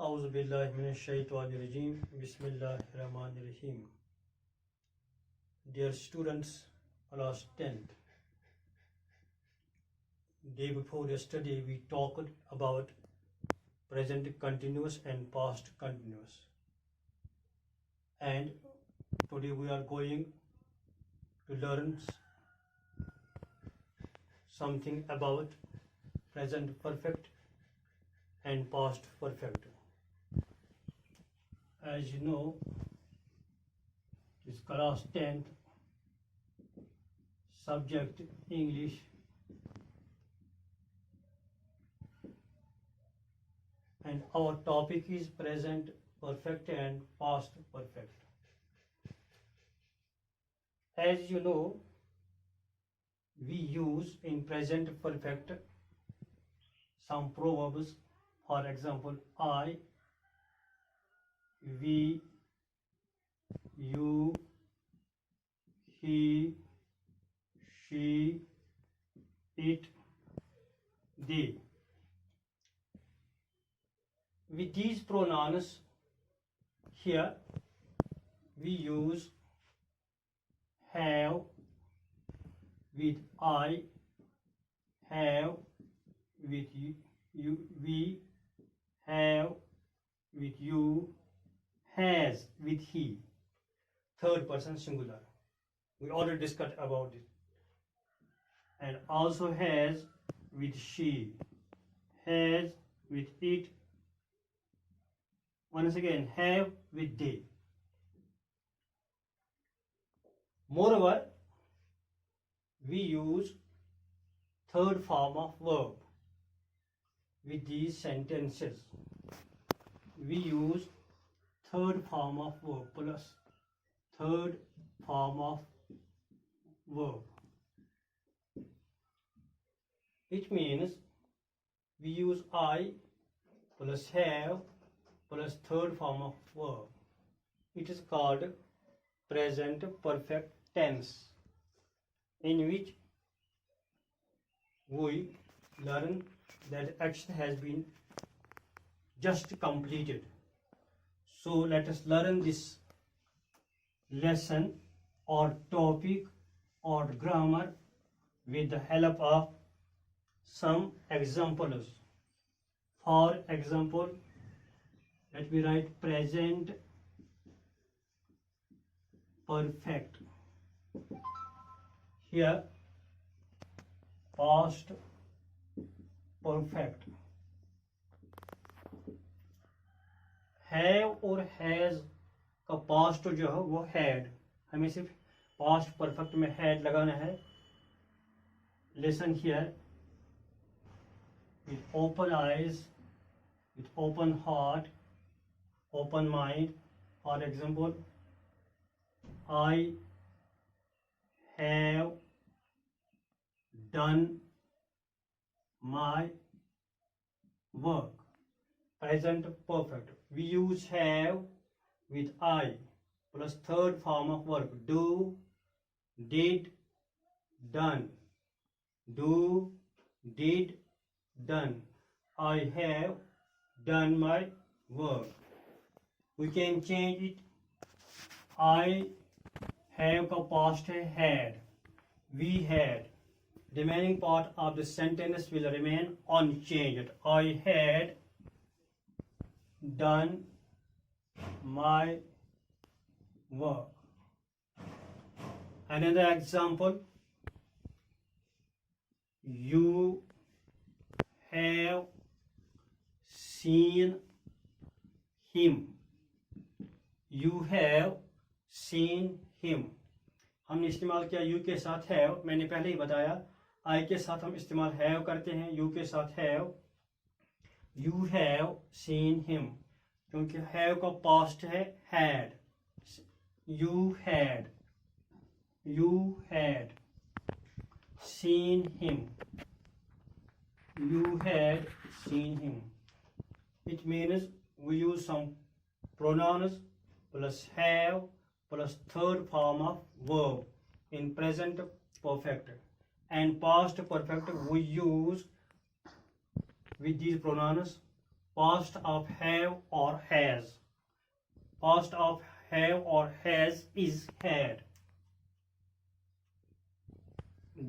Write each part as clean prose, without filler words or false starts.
Auzu billahi minesh-shaytanir-rajim. Bismillahir-rahmanir-rahim. Dear students, class 10th. Day before yesterday we talked about present continuous and past continuous. And today we are going to learn something about present perfect and past perfect. As you know, this class 10th, subject English, and our topic is present perfect and past perfect. As you know, we use in present perfect some proverbs. For example, I, we, you, he, she, it, they. With these pronouns here we use have with I, have with you, we, have with you, has with he. Third person singular. We already discussed about it. And also has with she, has with it. Once again, have with they. Moreover, we use third form of verb with these sentences. We use third form of verb plus third form of verb. It means we use I plus have plus third form of verb. It is called present perfect tense, in which we learn that action has been just completed. So let us learn this lesson or topic or grammar with the help of some examples. For example, let me write present perfect. Here past perfect. Have और has का past जो है वो had. हमें सिर्फ past perfect में had लगाना है. Listen here. With open eyes, with open heart, open mind. For example, I have done my work. Present perfect. We use have with I plus third form of verb. Do, did, done. Do, did, done. I have done my work. We can change it. I have का past है had. We had. Remaining part of the sentence will remain unchanged. I had done my work. Another example. You have seen him. You have seen him. हमने इस्तेमाल किया you के साथ have. मैंने पहले ही बताया I के साथ हम इस्तेमाल have करते हैं. You के साथ have. You have seen him. क्योंकि have का past है had. You had. You had seen him. You had seen him. It means we use some pronouns plus have plus third form of verb in present perfect. And past perfect we use with these pronouns Past of have or has. Past of have or has is had.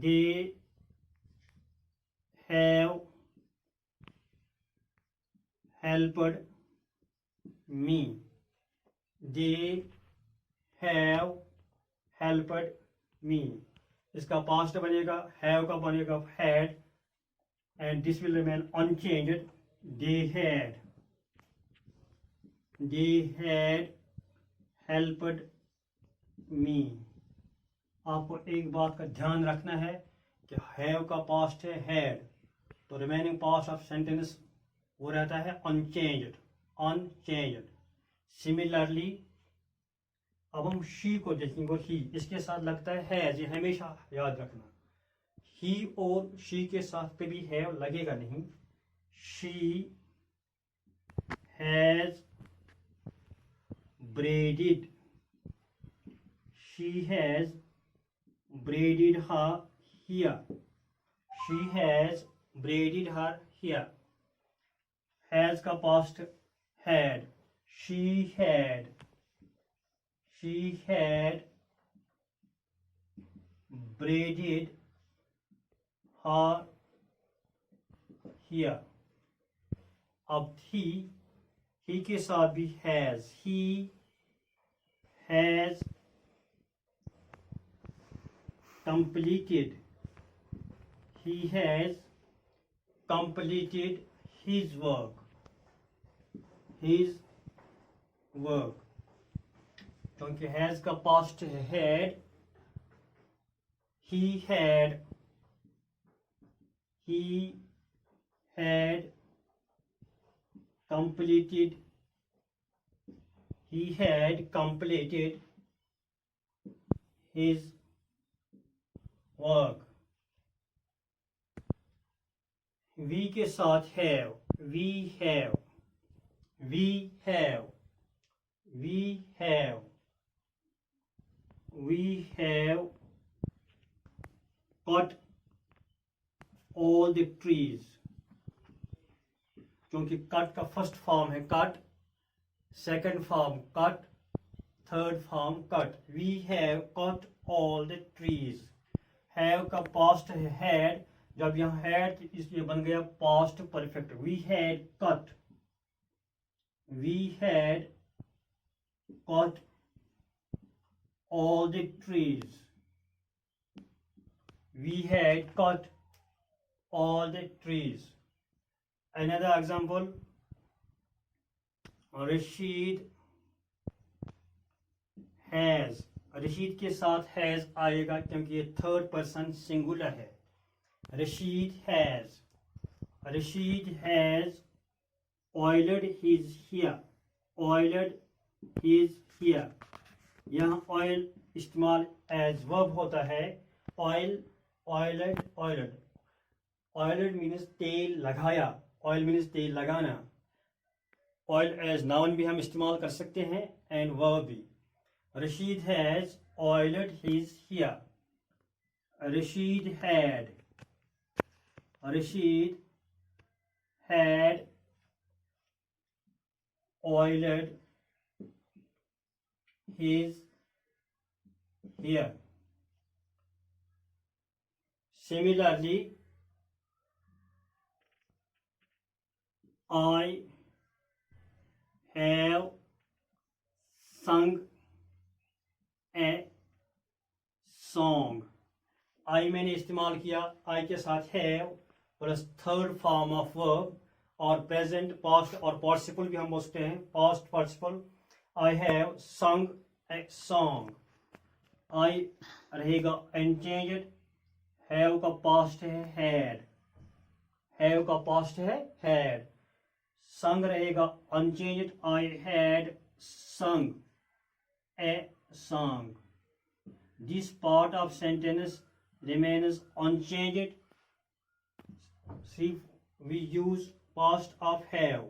They have helped me. They have helped me. इसका past बनेगा, have का बनेगा had, and this will remain unchanged. They had helped me. आपको एक बात का ध्यान रखना है कि have का पास्ट है had, तो रिमेनिंग पास्ट ऑफ सेंटेंस वो रहता है अनचेंज्ड. सिमिलरली अब हम शी को देखेंगे. ही इसके साथ लगता है हैज, ये हमेशा याद रखना. ही और शी के साथ कभी हैव लगेगा नहीं. She has braided. She has braided her hair. She has braided her hair. Has का past had. She had braided her hair. अब he के साथ भी has. He has completed. He has completed his work. क्योंकि has का past है had. He had completed his work. We के साथ have. We have cut all the trees. क्योंकि कट का फर्स्ट फॉर्म है cut, second form cut, third form cut. We have cut all the trees. have का past है had. जब यहाँ had इसलिए बन गया past perfect. We had cut all the trees. We had cut all the trees. Another example, Rashid has. Rashid के साथ has आएगा क्योंकि ये थर्ड पर्सन सिंगुलर है. Rashid has oiled his hair. यहाँ ऑयल इस्तेमाल एज वर्ब होता है. oiled मीन्स तेल लगाया. ऑयल मीन्स तेल लगाना. ऑयल एज नाउन भी हम इस्तेमाल कर सकते हैं एंड वर्ब भी. Rashid has oiled his hair. Rashid had oiled his hair. Similarly, I have sung a song. I मैंने इस्तेमाल किया. I के साथ have plus third form of verb और प्रेजेंट पास्ट और पार्टिसिपल भी हम बोलते हैं. Past participle. I have sung a song. I रहेगा अनचेंज्ड. have का पास्ट है had. sung रहेगा unchanged. I had sung a song. This part of sentence remains unchanged. See, we use past of have.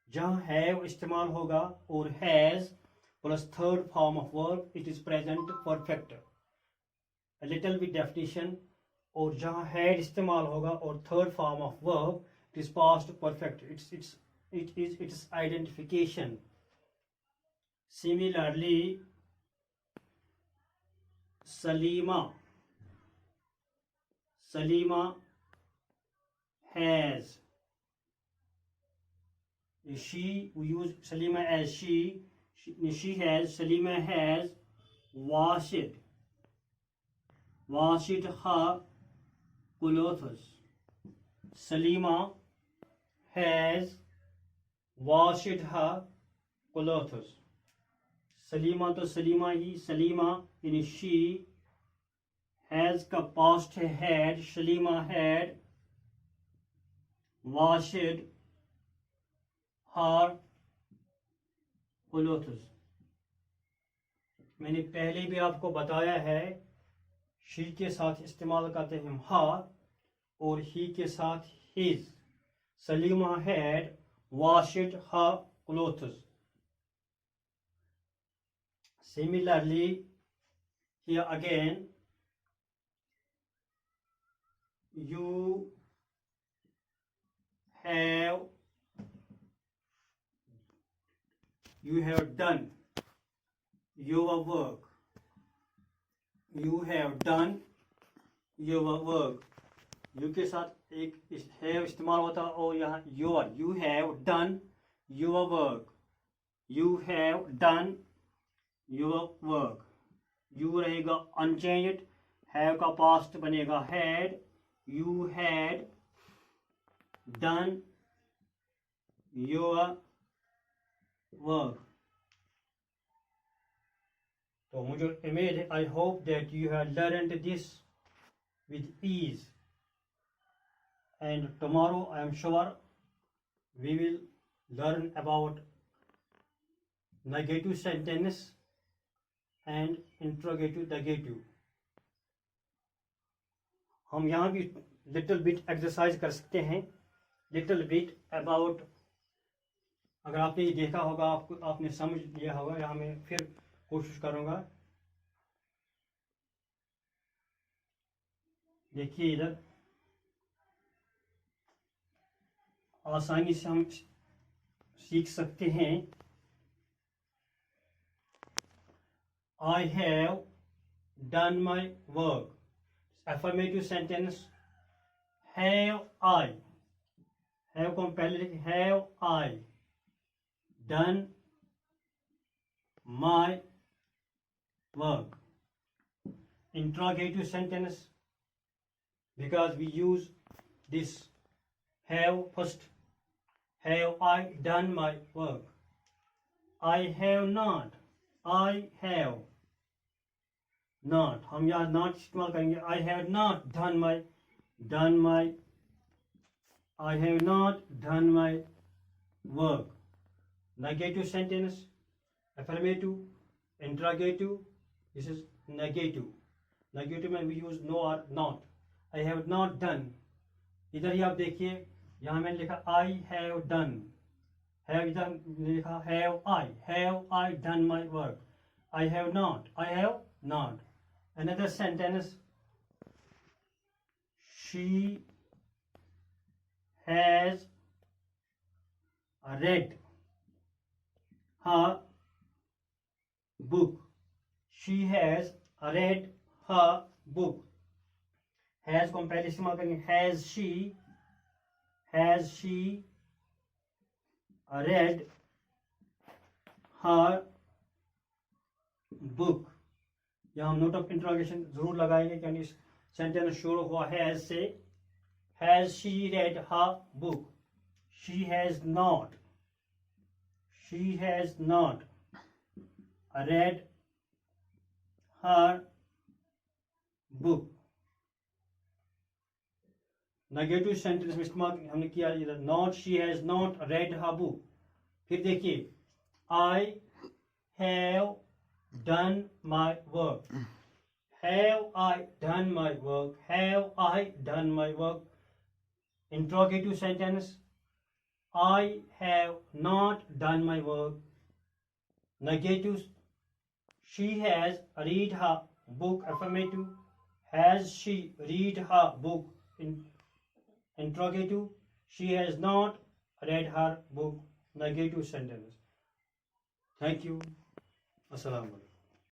जहाँ have इस्तेमाल होगा और has plus third form of verb, it is present perfect. A little bit definition. और जहाँ had इस्तेमाल होगा और third form of verb, it is past perfect. It's it is its identification. Similarly, Salima has. She, we use Salima as she has. Salima has washed her clothes. Salima has washed her clothes. Salima तो सलीमा ही, सलीमा यानी she, has का past had, Salima had washed her clothes. मैंने पहले भी आपको बताया है, she के साथ इस्तेमाल करते हैं हम her और he के साथ his. Salima had washed her clothes. Similarly, here again, you have done your work. You have done your work. You के साथ एक have इस्तेमाल होता है और यहाँ your. You have done your work. You have done your work. You रहेगा unchanged. Have का past बनेगा had. You had done your work. तो मुझे उम्मीद है, I hope that you have learned this with ease. And tomorrow I am sure we will learn about negative sentence and interrogative negative. हम यहाँ भी little bit exercise कर सकते हैं. लिटिल बिट अबाउट, अगर आपने ये देखा होगा, आपको आपने समझ लिया होगा, यहाँ मैं फिर कोशिश करूँगा. देखिए इधर आसानी से हम सीख सकते हैं. I have done my work. Affirmative sentence. Have I? Have को हम पहले लिखें. Have I done my work? Interrogative sentence. Because we use this have first. Have I done my work? I have not. I have not. हम यहाँ not इस्तेमाल करेंगे. I have not done my. I have not done my work. Negative sentence. Affirmative. Interrogative. This is negative. Negative में we use no or not. I have not done. इधर ही आप देखिए, यहाँ मैंने लिखा I have done. Have इधर लिखा have I done my work? I have not. Another sentence. She has read her book. She has read her book. Has को हम पहले इस्तेमाल करेंगे. Has she read her book? यहाँ हम नोट ऑफ इंट्रोगेशन जरूर लगाएंगे क्योंकि सेंटेंस शुरू हुआ हैज से. Has she read her book? She has not read her book. Negative sentence में इस्तेमाल हमने किया इधर not. She has not red her book. फिर देखिए I have done my work. Have I done my work. Have I done my work. Interrogative sentence. I have not done my work. Negative. She has read her book. Affirmative. Has she read her book. Interrogative. She has not read her book, Negative Sentence. Thank you. Assalamu alaikum.